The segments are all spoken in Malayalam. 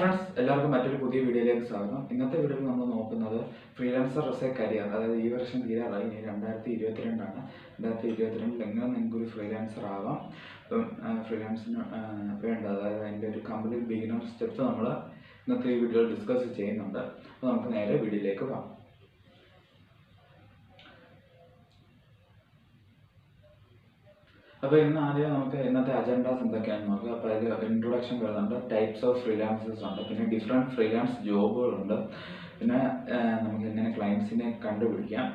ഫ്രണ്ട്സ്, എല്ലാവർക്കും മറ്റൊരു പുതിയ വീഡിയോയിലേക്ക് സ്വാഗതം. ഇന്നത്തെ വീഡിയോയിൽ നമ്മൾ നോക്കുന്നത് ഫ്രീലാൻസർ എസ് എ കരിയർ, അതായത് ഈ വർഷം തീരാറായി, ഇനി 2022 2022 എങ്ങനെ നിങ്ങൾക്കൊരു ഫ്രീലാൻസർ ആവാം. ഇപ്പം ഫ്രീലാൻസിന് വേണ്ട, അതായത് അതിൻ്റെ ഒരു കംപ്ലീറ്റ് ബിഗിനർ സ്റ്റെപ്സ് നമ്മൾ ഇന്നത്തെ ഈ വീഡിയോയിൽ ഡിസ്കസ് ചെയ്യുന്നുണ്ട്. അപ്പോൾ നമുക്ക് നേരെ വീഡിയോയിലേക്ക് പോകാം. അപ്പോൾ ഇന്ന് ആദ്യം നമുക്ക് ഇന്നത്തെ അജണ്ടാസ് എന്തൊക്കെയാണെന്ന് നോക്കുക. അപ്പോൾ അതിൽ ഇൻട്രൊഡക്ഷൻ വരുന്നുണ്ട്, ടൈപ്സ് ഓഫ് ഫ്രീലാൻസേഴ്സ് ഉണ്ട്, പിന്നെ ഡിഫറെൻറ്റ് ഫ്രീലാൻസ് ജോബുകളുണ്ട്, പിന്നെ നമുക്ക് എങ്ങനെ ക്ലയൻസിനെ കണ്ടുപിടിക്കാം,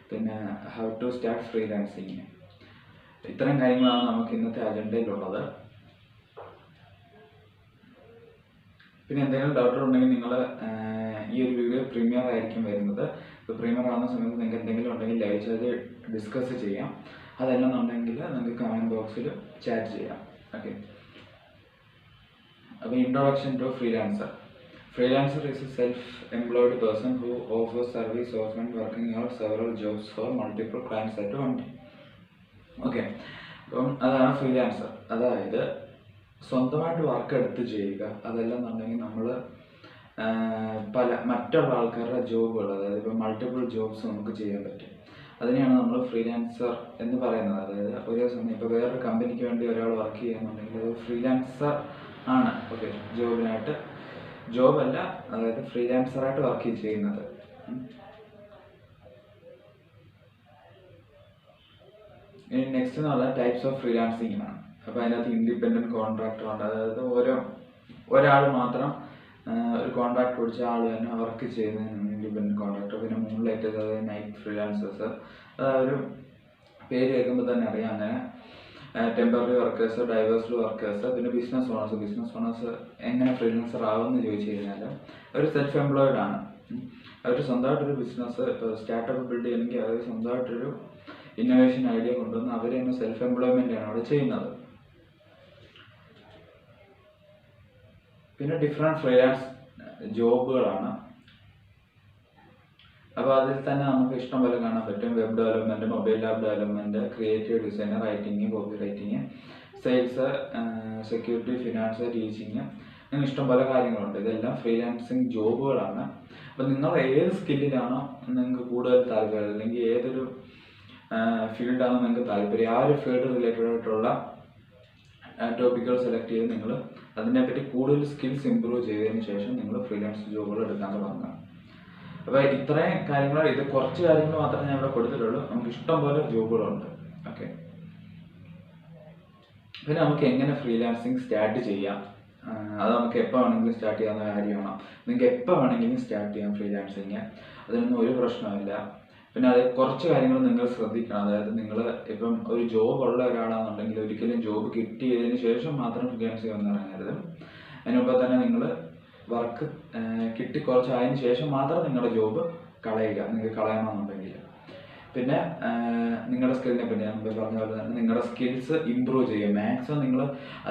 പിന്നെ ഹൗ ടു സ്റ്റാർട്ട് ഫ്രീലാൻസിങ്. ഇത്തരം കാര്യങ്ങളാണ് നമുക്ക് ഇന്നത്തെ അജണ്ടയിലുള്ളത്. പിന്നെ എന്തെങ്കിലും ഡൗട്ട് ഉണ്ടെങ്കിൽ നിങ്ങൾ ഈ ഒരു വീഡിയോ പ്രീമിയർ ആയിരിക്കും വരുന്നത്. ഇപ്പോൾ പ്രീമിയർ ആവുന്ന സമയത്ത് നിങ്ങൾക്ക് എന്തെങ്കിലും ഉണ്ടെങ്കിൽ ലൈവ് ചാറ്റ് ഡിസ്കസ് ചെയ്യാം. അതല്ലെന്നുണ്ടെങ്കിൽ നിങ്ങൾക്ക് കമൻറ്റ് ബോക്സിൽ ചാറ്റ് ചെയ്യാം. ഓക്കെ, അപ്പോൾ introduction to freelancer. Freelancer is a self-employed person who offers service often working on several jobs for multiple clients at one time. Okay, അപ്പം അതാണ് ഫ്രീലാൻസർ. അതായത് സ്വന്തമായിട്ട് വർക്ക് എടുത്ത് ചെയ്യുക. അതല്ലെന്നുണ്ടെങ്കിൽ നമ്മൾ മറ്റുള്ള ആൾക്കാരുടെ ജോബുകൾ, അതായത് ഇപ്പോൾ മൾട്ടിപ്പിൾ ജോബ്സ് നമുക്ക് ചെയ്യാൻ പറ്റും. അതിനെയാണ് നമ്മൾ ഫ്രീലാൻസർ എന്ന് പറയുന്നത്. അതായത് ഒരേ സമയം ഇപ്പോൾ വേറൊരു കമ്പനിക്ക് വേണ്ടി ഒരാൾ വർക്ക് ചെയ്യുന്നുണ്ടെങ്കിൽ അത് ഫ്രീലാൻസർ ആണ്. ഓക്കെ, ജോബല്ല, അതായത് ഫ്രീലാൻസറായിട്ട് വർക്ക് ചെയ്യുന്നത്. ഇനി നെക്സ്റ്റ് എന്ന് പറഞ്ഞാൽ ടൈപ്സ് ഓഫ് ഫ്രീലാൻസിങ് ആണ്. അപ്പോൾ അതിനകത്ത് ഇൻഡിപെൻഡൻറ്റ് കോൺട്രാക്ടർ ഉണ്ട്, അതായത് ഒരാൾ മാത്രം ഒരു കോൺട്രാക്ട് പിടിച്ച ആൾ തന്നെ വർക്ക് ചെയ്യുന്നതിനാണ് ഇൻഡിപെൻഡൻറ്റ് കോൺട്രാക്ടർ. പിന്നെ മൂൺലൈറ്റ്, അതായത് നൈറ്റ് ഫ്രീലാൻസേഴ്സ്, അതായത് പേര് കേൾക്കുമ്പോൾ തന്നെ അറിയാം. അങ്ങനെ ടെമ്പററി വർക്കേഴ്സ്, ഡൈവേഴ്സ്ഡ് വർക്കേഴ്സ്, പിന്നെ ബിസിനസ് ഓണേഴ്സ് എങ്ങനെ ഫ്രീലാൻസർ ആവുമെന്ന് ചോദിച്ചു കഴിഞ്ഞാൽ അവർ സെൽഫ് എംപ്ലോയിഡ് ആണ്. അവർ സ്വന്തമായിട്ടൊരു ബിസിനസ് ഇപ്പോൾ സ്റ്റാർട്ടപ്പ് ബിൽഡ് ചെയ്യണമെങ്കിൽ അവർ സ്വന്തമായിട്ടൊരു ഇന്നോവേഷൻ ഐഡിയ കൊണ്ടുവന്ന് അവർ തന്നെ സെൽഫ് എംപ്ലോയ്മെൻ്റ് ആണ് അവിടെ ചെയ്യുന്നത്. പിന്നെ ഡിഫറെൻറ്റ് ഫ്രീലാൻസ് ജോബുകളാണ്. അപ്പോൾ അതിൽ തന്നെ നമുക്ക് ഇഷ്ടം പോലെ കാണാൻ പറ്റും. Web development, mobile app development, creative designer, writing, copy writing, sales, security, finance, teaching, അങ്ങനെ ഇഷ്ടം പോലെ കാര്യങ്ങളുണ്ട്. ഇതെല്ലാം ഫ്രീലാൻസിങ് ജോബുകളാണ്. അപ്പോൾ നിങ്ങൾ ഏത് സ്കില്ലിലാണോ നിങ്ങൾക്ക് കൂടുതൽ താല്പര്യം, അല്ലെങ്കിൽ ഏതൊരു ഫീൽഡാണോ നിങ്ങൾക്ക് താല്പര്യം, ആ ഒരു ഫീൽഡ് റിലേറ്റഡ് ആയിട്ടുള്ള ടോപ്പിക്കുകൾ സെലക്ട് ചെയ്ത് നിങ്ങൾ അതിനെപ്പറ്റി കൂടുതൽ സ്കിൽസ് ഇമ്പ്രൂവ് ചെയ്തതിന് ശേഷം നിങ്ങൾ ഫ്രീലാൻസ് ജോബുകൾ എടുക്കാൻ തുടങ്ങുക. അപ്പോൾ ഇത്രയും കാര്യങ്ങൾ, ഇത് കുറച്ച് കാര്യങ്ങൾ മാത്രമേ ഞാൻ ഇവിടെ കൊടുത്തിട്ടുള്ളൂ. നമുക്ക് ഇഷ്ടം പോലെ ജോബുകളുണ്ട്. ഓക്കെ, പിന്നെ നമുക്ക് എങ്ങനെ ഫ്രീലാൻസിങ് സ്റ്റാർട്ട് ചെയ്യാം, അത് നമുക്ക് എപ്പോൾ വേണമെങ്കിലും സ്റ്റാർട്ട് ചെയ്യാവുന്ന കാര്യമാണ്. നിങ്ങൾക്ക് എപ്പോൾ വേണമെങ്കിലും സ്റ്റാർട്ട് ചെയ്യാം ഫ്രീലാൻസിങ്, അതിനൊന്നും ഒരു പ്രശ്നമില്ല. പിന്നെ അത് കുറച്ച് കാര്യങ്ങൾ നിങ്ങൾ ശ്രദ്ധിക്കണം. അതായത് നിങ്ങൾ ഇപ്പം ഒരു ജോബ് ഉള്ള ഒരാളാണെന്നുണ്ടെങ്കിൽ ഒരിക്കലും ജോബ് കിട്ടിയതിന് ശേഷം മാത്രം ഫ്രീലാൻസിങ് വന്ന് ഇറങ്ങരുത്. അതിനുമുമ്പ് തന്നെ നിങ്ങൾ വർക്ക് കിട്ടി കുറച്ചായതിനു ശേഷം മാത്രം നിങ്ങളുടെ ജോബ് കളയുക, നിങ്ങൾക്ക് കളയണമെന്നുണ്ടെങ്കിൽ. പിന്നെ നിങ്ങളുടെ സ്കില്ലിനെ പറ്റി ഞാൻ പറഞ്ഞ പോലെ തന്നെ നിങ്ങളുടെ സ്കിൽസ് ഇമ്പ്രൂവ് ചെയ്യുക. മാക്സിമം നിങ്ങൾ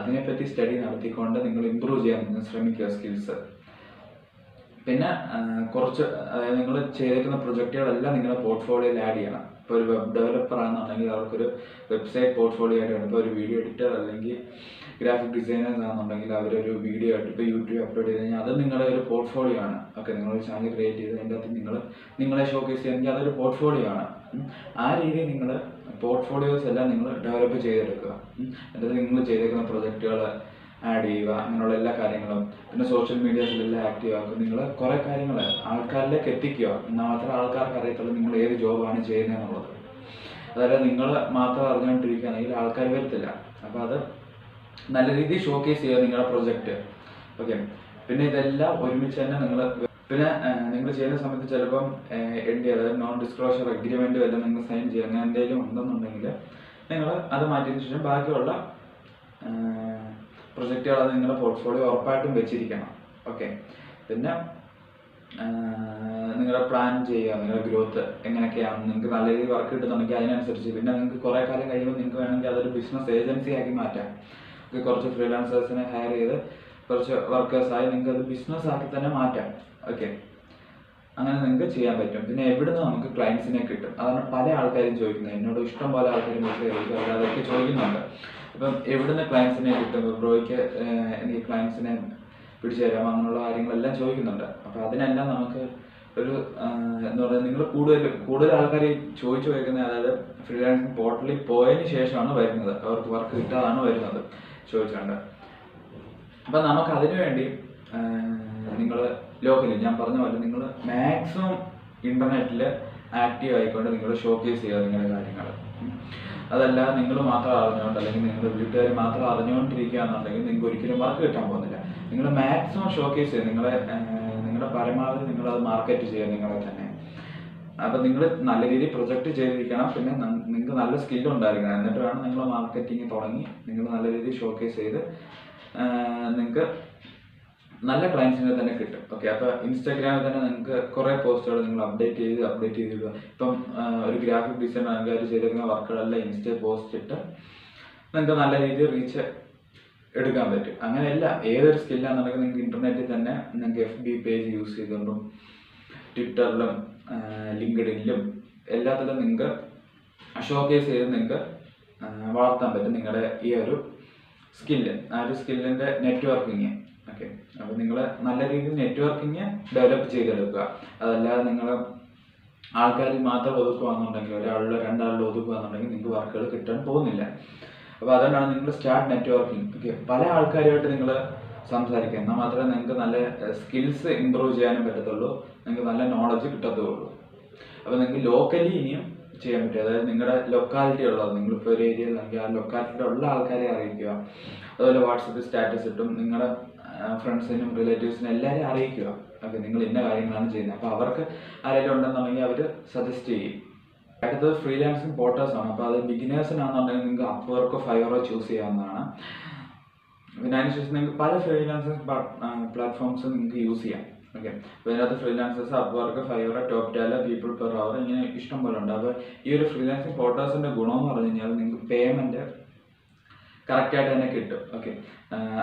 അതിനെപ്പറ്റി സ്റ്റഡി നടത്തിക്കൊണ്ട് നിങ്ങൾ ഇമ്പ്രൂവ് ചെയ്യാൻ ശ്രമിക്കുക സ്കിൽസ്. പിന്നെ കുറച്ച്, അതായത് നിങ്ങൾ ചെയ്തേക്കുന്ന പ്രൊജക്റ്റുകളെല്ലാം നിങ്ങളുടെ പോർട്ട്ഫോളിയോയിൽ ആഡ് ചെയ്യണം. ഇപ്പോൾ ഒരു വെബ് ഡെവലപ്പർ ആണെന്നുണ്ടെങ്കിൽ അവർക്കൊരു വെബ്സൈറ്റ് പോർട്ട്ഫോളിയോ ആയിട്ട് വേണം. ഇപ്പോൾ ഒരു വീഡിയോ എഡിറ്റർ അല്ലെങ്കിൽ ഗ്രാഫിക് ഡിസൈനേഴ്സ് ആണെന്നുണ്ടെങ്കിൽ അവരൊരു വീഡിയോ ആയിട്ട് ഇപ്പോൾ യൂട്യൂബ് അപ്ലോഡ് ചെയ്ത് കഴിഞ്ഞാൽ അത് നിങ്ങളുടെ ഒരു പോർട്ട്ഫോളിയോ ആണ്. ഓക്കെ, നിങ്ങളൊരു ചാനൽ ക്രിയേറ്റ് ചെയ്ത് അതിൻ്റെ അകത്ത് നിങ്ങളെ ഷോക്കേസ് ചെയ്യുമെങ്കിൽ അതൊരു പോർട്ട്ഫോളിയോ ആണ്. ആ രീതിയിൽ നിങ്ങൾ പോർട്ട്ഫോളിയോസ് എല്ലാം നിങ്ങൾ ഡെവലപ്പ് ചെയ്തെടുക്കുക. എന്നിട്ട് നിങ്ങൾ ചെയ്തേക്കുന്ന പ്രൊജക്റ്റുകൾ ആഡ് ചെയ്യുക, അങ്ങനെയുള്ള എല്ലാ കാര്യങ്ങളും. പിന്നെ സോഷ്യൽ മീഡിയാസിലെല്ലാം ആക്റ്റീവ് ആക്കുക. നിങ്ങൾ കുറേ കാര്യങ്ങൾ ആൾക്കാരിലേക്ക് എത്തിക്കുക. എന്നാൽ മാത്രമേ ആൾക്കാർക്ക് അറിയത്തുള്ളൂ നിങ്ങൾ ഏത് ജോബാണ് ചെയ്യുന്നതെന്നുള്ളത്. അതായത് നിങ്ങൾ മാത്രം അറിഞ്ഞുകൊണ്ടിരിക്കുകയാണെങ്കിൽ ആൾക്കാർ വരത്തില്ല. അപ്പോൾ അത് നല്ല രീതിയിൽ ഷോക്കേസ് ചെയ്യുക നിങ്ങളുടെ പ്രൊജക്റ്റ്. ഓക്കെ, പിന്നെ ഇതെല്ലാം ഒരുമിച്ച് തന്നെ നിങ്ങൾ ചെയ്യുന്ന സമയത്ത് ചിലപ്പം അതായത് നോൺ ഡിസ്ക്ലോഷർ അഗ്രിമെൻറ്റ് വല്ല നിങ്ങൾ സൈൻ ചെയ്യുക, അങ്ങനെ എന്തെങ്കിലും ഉണ്ടെന്നുണ്ടെങ്കിൽ നിങ്ങൾ അത് മാറ്റിയതിനു ശേഷം ബാക്കിയുള്ള പ്രൊജക്റ്റുകൾ അത് നിങ്ങളുടെ പോർട്ട്ഫോളിയോ ഉറപ്പായിട്ടും വെച്ചിരിക്കണം. ഓക്കെ, പിന്നെ നിങ്ങളുടെ പ്ലാൻ ചെയ്യുക, നിങ്ങളുടെ ഗ്രോത്ത് എങ്ങനെയൊക്കെയാണ്. നിങ്ങൾക്ക് നല്ല രീതിയിൽ വർക്ക് കിട്ടുന്നുണ്ടെങ്കിൽ അതിനനുസരിച്ച് പിന്നെ നിങ്ങൾക്ക് കുറേ കാലം കഴിയുമ്പോൾ നിങ്ങൾക്ക് വേണമെങ്കിൽ അതൊരു ബിസിനസ് ഏജൻസി ആക്കി മാറ്റാം. കുറച്ച് ഫ്രീലാൻസേഴ്സിനെ ഹയർ ചെയ്ത് കുറച്ച് വർക്കേഴ്സായി നിങ്ങൾക്ക് അത് ബിസിനസ് ആക്കി തന്നെ മാറ്റാം. ഓക്കെ, അങ്ങനെ നിങ്ങൾക്ക് ചെയ്യാൻ പറ്റും. പിന്നെ എവിടുന്ന് നമുക്ക് ക്ലയൻസിനെ കിട്ടും, അതാണ് പല ആൾക്കാരും ചോദിക്കുന്നത്. എന്നോട് ഇഷ്ടം പോലെ ആൾക്കാരും അതൊക്കെ ചോദിക്കുന്നുണ്ട്. അപ്പം എവിടുന്ന് ക്ലയൻസിനെ കിട്ടും, ബ്രോയ്ക്ക് എനിക്ക് ക്ലയൻസിനെ പിടിച്ചു തരാമോ അങ്ങനെയുള്ള കാര്യങ്ങളെല്ലാം ചോദിക്കുന്നുണ്ട്. അപ്പോൾ അതിനെല്ലാം നമുക്ക് ഒരു എന്താ പറയുക, നിങ്ങൾ കൂടുതൽ ആൾക്കാർ ചോദിച്ചു വയ്ക്കുന്നത്, അതായത് ഫ്രീലാൻസിങ് പോർട്ടലിൽ പോയതിന് ശേഷമാണ് വരുന്നത്, അവർക്ക് വർക്ക് കിട്ടാതാണ് വരുന്നത് ചോദിച്ചുകൊണ്ട്. അപ്പം നമുക്ക് അതിനു വേണ്ടി നിങ്ങൾ ലോക്കലി ഞാൻ പറഞ്ഞ പോലെ നിങ്ങൾ മാക്സിമം ഇൻ്റർനെറ്റിൽ ആക്റ്റീവ് ആയിക്കൊണ്ട് നിങ്ങൾ ഷോക്കേസ് ചെയ്യുക നിങ്ങളുടെ കാര്യങ്ങൾ. അതല്ല നിങ്ങൾ മാത്രം അറിഞ്ഞുകൊണ്ട് അല്ലെങ്കിൽ നിങ്ങളുടെ വീട്ടുകാർ മാത്രം അറിഞ്ഞുകൊണ്ടിരിക്കുക എന്നുണ്ടെങ്കിൽ നിങ്ങൾക്ക് ഒരിക്കലും വർക്ക് കിട്ടാൻ പോകുന്നില്ല. നിങ്ങൾ മാക്സിമം ഷോക്കേസ് ചെയ്യുക, നിങ്ങളുടെ പരമാവധി നിങ്ങളത് മാർക്കറ്റ് ചെയ്യുക നിങ്ങളെ തന്നെ. അപ്പം നിങ്ങൾ നല്ല രീതിയിൽ പ്രൊജക്റ്റ് ചെയ്തിരിക്കണം, പിന്നെ നിങ്ങൾക്ക് നല്ല സ്കില്ല് ഉണ്ടായിരിക്കണം. എന്നിട്ട് വേണം നിങ്ങൾ മാർക്കറ്റിങ് തുടങ്ങി നിങ്ങൾ നല്ല രീതിയിൽ ഷോക്കേസ് ചെയ്ത് നിങ്ങൾക്ക് നല്ല ക്ലയൻസിനെ തന്നെ കിട്ടും. ഓക്കെ, അപ്പോൾ ഇൻസ്റ്റാഗ്രാമിൽ തന്നെ നിങ്ങൾക്ക് കുറേ പോസ്റ്റുകൾ നിങ്ങൾ അപ്ഡേറ്റ് ചെയ്തിടുക. ഇപ്പം ഒരു ഗ്രാഫിക് ഡിസൈൻ ആൾക്കാർ ചെയ്തിരിക്കുന്ന വർക്കുകളെല്ലാം ഇൻസ്റ്റയിൽ പോസ്റ്റ് ഇട്ട് നിങ്ങൾക്ക് നല്ല രീതിയിൽ റീച്ച് എടുക്കാൻ പറ്റും. അങ്ങനെയല്ല, ഏതൊരു സ്കില്ലാണെന്നുണ്ടെങ്കിൽ നിങ്ങൾക്ക് ഇൻ്റർനെറ്റിൽ തന്നെ നിങ്ങൾക്ക് FB പേജ് യൂസ് ചെയ്തുകൊണ്ടും ട്വിറ്ററിലും ലിങ്ക്ഡിനിലും എല്ലാത്തിലും നിങ്ങൾക്ക് ഷോക്കേസ് ചെയ്ത് നിങ്ങൾക്ക് വളർത്താൻ പറ്റും നിങ്ങളുടെ ഈ ഒരു സ്കില്ല്. ആ ഒരു സ്കില്ലിൻ്റെ നെറ്റ്വർക്കിങ്. ഓക്കെ, അപ്പോൾ നിങ്ങൾ നല്ല രീതിയിൽ നെറ്റ്വർക്കിങ് ഡെവലപ്പ് ചെയ്തെടുക്കുക. അതല്ലാതെ നിങ്ങൾ ആൾക്കാരിൽ മാത്രം ഒതുക്കുകയാണെന്നുണ്ടെങ്കിൽ, ഒരാളിലോ രണ്ടാളിലോ ഒതുക്കുകയാണെന്നുണ്ടെങ്കിൽ നിങ്ങൾക്ക് വർക്കുകൾ കിട്ടാൻ പോകുന്നില്ല. അപ്പോൾ അതുകൊണ്ടാണ് നിങ്ങൾ സ്റ്റാർട്ട് നെറ്റ്വർക്കിംഗ്. ഓക്കെ, പല ആൾക്കാരുമായിട്ട് നിങ്ങൾ സംസാരിക്കുക, എന്നാൽ മാത്രമേ നിങ്ങൾക്ക് നല്ല സ്കിൽസ് ഇമ്പ്രൂവ് ചെയ്യാനും പറ്റത്തുള്ളൂ, നിങ്ങൾക്ക് നല്ല നോളജ് കിട്ടത്തുള്ളൂ. അപ്പോൾ നിങ്ങൾക്ക് ലോക്കലി ഇനിയും ചെയ്യാൻ പറ്റും. അതായത് നിങ്ങളുടെ ലൊക്കാലിറ്റി ഉള്ളത്, നിങ്ങളിപ്പോൾ ഒരു ഏരിയയിലാണെങ്കിൽ ആ ലൊക്കാലിറ്റിയിൽ ഉള്ള ആൾക്കാരെ അറിയിക്കുക. അതുപോലെ വാട്സപ്പിൽ സ്റ്റാറ്റസ് ഇട്ടും നിങ്ങളുടെ ഫ്രണ്ട്സിനും റിലേറ്റീവ്സിനും എല്ലാവരെയും അറിയിക്കുക. ഓക്കെ, നിങ്ങൾ ഇന്ന കാര്യങ്ങളാണ് ചെയ്യുന്നത്. അപ്പോൾ അവർക്ക് ആരെങ്കിലും ഉണ്ടെന്നുണ്ടെങ്കിൽ അവർ സജസ്റ്റ് ചെയ്യും. അടുത്തത് ഫ്രീലാൻസിങ് പോർട്ടേഴ്സാണ്. അപ്പോൾ അത് ബിഗിനേഴ്സിനാണെന്നുണ്ടെങ്കിൽ നിങ്ങൾക്ക് അപ്വർക്കോ ഫൈവറോ ചൂസ് ചെയ്യാവുന്നതാണ്. പിന്നെ അതിനുശേഷം നിങ്ങൾക്ക് പല ഫ്രീലാൻസിങ് പ്ലാറ്റ്ഫോംസ് നിങ്ങൾക്ക് യൂസ് ചെയ്യാം. ഓക്കെ, അപ്പോൾ ഇതിനകത്ത് freelancers, Upwork, Fiverr, Toptal, people per hour, ഇങ്ങനെ ഇഷ്ടം പോലെ ഉണ്ട്. അപ്പോൾ ഈ ഒരു ഫ്രീലാൻസിങ് പോർട്ടേഴ്സിൻ്റെ ഗുണമെന്ന് പറഞ്ഞു കഴിഞ്ഞാൽ നിങ്ങൾക്ക് പേയ്മെൻറ്റ് കറക്റ്റായിട്ട് തന്നെ കിട്ടും. ഓക്കെ,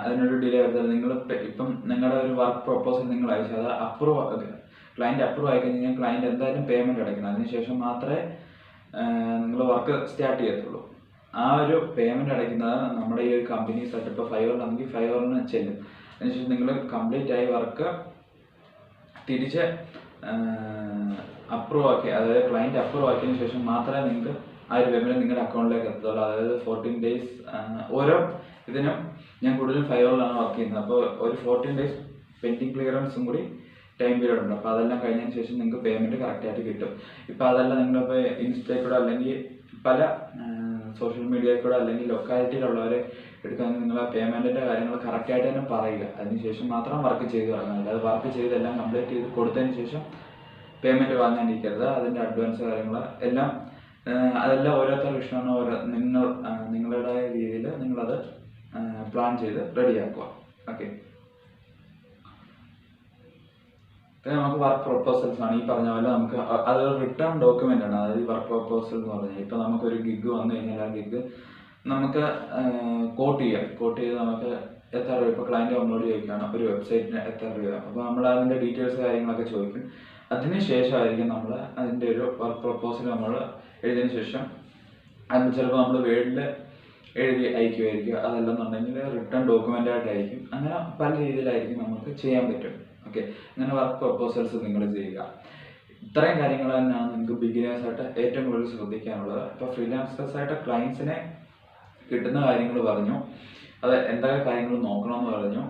അതിനൊരു ഡിലേ വരുന്നത് നിങ്ങൾ ഇപ്പം നിങ്ങളുടെ ഒരു വർക്ക് പ്രൊപ്പോസൽ നിങ്ങൾ അയച്ചാൽ അത് ക്ലയൻറ്റ് അപ്രൂവ് ആയി കഴിഞ്ഞാൽ ക്ലയൻറ്റ് എന്തായാലും പേയ്മെൻറ്റ് അടയ്ക്കണം. അതിനുശേഷം മാത്രമേ നിങ്ങൾ വർക്ക് സ്റ്റാർട്ട് ചെയ്യത്തുള്ളൂ. ആ ഒരു പേയ്മെൻറ്റ് അടയ്ക്കുന്നത് നമ്മുടെ ഈ ഒരു കമ്പനി സെറ്റപ്പ് ഫൈവറിലാണെങ്കിൽ ഫൈവറിന് ചെല്ലും. അതിനുശേഷം നിങ്ങൾ കംപ്ലീറ്റ് ആയി വർക്ക് തിരിച്ച് അപ്രൂവ് ആക്കി, അതായത് ക്ലയൻറ്റ് അപ്രൂവ് ആക്കിയതിന് ശേഷം മാത്രമേ നിങ്ങൾക്ക് ആ ഒരു പേയ്മെൻറ്റ് നിങ്ങളുടെ അക്കൗണ്ടിലേക്ക് എത്തുള്ളൂ. അതായത് 14 days ഓരോ ഇതിനും ഞാൻ കൂടുതലും ഫൈവറിലാണ് വർക്ക് ചെയ്യുന്നത്. അപ്പോൾ ഒരു 14 days പെൻഡിങ് ക്ലിയറൻസും കൂടി ടൈം പീരീഡ് ഉണ്ട്. അപ്പോൾ അതെല്ലാം കഴിഞ്ഞതിന് ശേഷം നിങ്ങൾക്ക് പേയ്മെൻറ്റ് കറക്റ്റായിട്ട് കിട്ടും. ഇപ്പോൾ അതെല്ലാം നിങ്ങളിപ്പോൾ ഇൻസ്റ്റയിൽ കൂടെ അല്ലെങ്കിൽ പല സോഷ്യൽ മീഡിയയിൽ കൂടെ അല്ലെങ്കിൽ ലൊക്കാലിറ്റിയിലുള്ളവരെ എടുക്കാൻ നിങ്ങൾ ആ പേയ്മെൻറ്റിൻ്റെ കാര്യങ്ങൾ കറക്റ്റായിട്ട് തന്നെ പറയുക. അതിനുശേഷം മാത്രം വർക്ക് ചെയ്ത് തുടങ്ങുക. അല്ലാതെ വർക്ക് ചെയ്തെല്ലാം കംപ്ലീറ്റ് ചെയ്ത് കൊടുത്തതിന് ശേഷം പേയ്മെൻറ്റ് വാങ്ങാനിരിക്കരുത്. അതിൻ്റെ അഡ്വാൻസ് കാര്യങ്ങൾ എല്ലാം അതെല്ലാം ഓരോരുത്തരുടെ ഇഷ്ടമാണ്. നിങ്ങളുടേതായ രീതിയിൽ നിങ്ങളത് പ്ലാൻ ചെയ്ത് റെഡിയാക്കുക. ഓക്കെ, പിന്നെ നമുക്ക് വർക്ക് പ്രൊപ്പോസൽസ് ആണ്. ഈ പറഞ്ഞ പോലെ നമുക്ക് അത് റിട്ടേൺ ഡോക്യുമെൻ്റ് ആണ്. അതായത് വർക്ക് പ്രൊപ്പോസൽ എന്ന് പറഞ്ഞാൽ ഇപ്പോൾ നമുക്കൊരു ഗിഗ് വന്നു കഴിഞ്ഞാൽ ആ ഗിഗ് നമുക്ക് കോട്ട് ചെയ്ത് നമുക്ക് എത്ര രൂപ, ഇപ്പോൾ ക്ലയൻറ്റ് അപ്ലോഡ് ചെയ്യുകയാണ് ഒരു വെബ്സൈറ്റിന് എത്ര രൂപ, അപ്പോൾ നമ്മൾ അതിൻ്റെ ഡീറ്റെയിൽസ് കാര്യങ്ങളൊക്കെ ചോദിക്കും. അതിന് ശേഷമായിരിക്കും നമ്മൾ അതിൻ്റെ ഒരു വർക്ക് പ്രൊപ്പോസൽ നമ്മൾ എഴുതിയതിന് ശേഷം അത് ചിലപ്പോൾ നമ്മൾ വേർഡിൽ എഴുതി അയക്കുമായിരിക്കും. അതല്ലെന്നുണ്ടെങ്കിൽ റിട്ടേൺ ഡോക്യുമെൻ്റായിട്ടായിരിക്കും. അങ്ങനെ പല രീതിയിലായിരിക്കും നമുക്ക് ചെയ്യാൻ പറ്റും. ഓക്കെ, അങ്ങനെ വർക്ക് പ്രൊപ്പോസൽസ് നിങ്ങൾ ചെയ്യുക. ഇത്രയും കാര്യങ്ങൾ തന്നെയാണ് നിങ്ങൾക്ക് ബിഗിനേഴ്സായിട്ട് ഏറ്റവും കൂടുതൽ ശ്രദ്ധിക്കാനുള്ളത്. ഇപ്പോൾ ഫ്രീലാൻസേഴ്സായിട്ട് ക്ലയൻസിനെ കിട്ടുന്ന കാര്യങ്ങൾ പറഞ്ഞു, അത് എന്തൊക്കെ കാര്യങ്ങൾ നോക്കണമെന്ന് പറഞ്ഞു,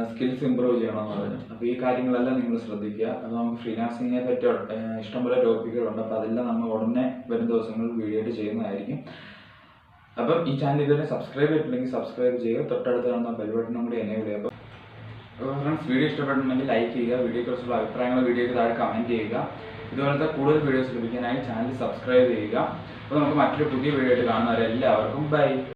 സ്കിൽസ് ഇമ്പ്രൂവ് ചെയ്യണമെന്ന് പറഞ്ഞു. അപ്പോൾ ഈ കാര്യങ്ങളെല്ലാം നിങ്ങൾ ശ്രദ്ധിക്കുക. അപ്പോൾ നമുക്ക് ഫ്രീലാൻസിങ്ങിനെ പറ്റി ഇഷ്ടംപോലെ ടോപ്പിക്കുകളുണ്ട്. അപ്പോൾ അതെല്ലാം നമ്മൾ ഉടനെ വരും ദിവസങ്ങളിൽ വീഡിയോ ആയിട്ട് ചെയ്യുന്നതായിരിക്കും. അപ്പം ഈ ചാനൽ ഇതുവരെ സബ്സ്ക്രൈബ് ചെയ്തിട്ടില്ലെങ്കിൽ സബ്സ്ക്രൈബ് ചെയ്യുക. തൊട്ടടുത്ത് കാണുന്ന ബെൽ ബട്ടണും കൂടി എനേബിൾ ചെയ്യുക. അപ്പോൾ ഫ്രണ്ട്സ്, വീഡിയോ ഇഷ്ടപ്പെട്ടിട്ടുണ്ടെങ്കിൽ ലൈക്ക് ചെയ്യുക. വീഡിയോയെക്കുറിച്ചുള്ള അഭിപ്രായങ്ങൾ വീഡിയോയ്ക്ക് താഴെ കമൻറ്റ് ചെയ്യുക. ഇതുപോലത്തെ കൂടുതൽ വീഡിയോസ് ലഭിക്കാനായി ചാനൽ സബ്സ്ക്രൈബ് ചെയ്യുക. അപ്പോൾ നമുക്ക് മറ്റൊരു പുതിയ വീഡിയോ ആയിട്ട് കാണുന്നവരെല്ലാവർക്കും ബൈ.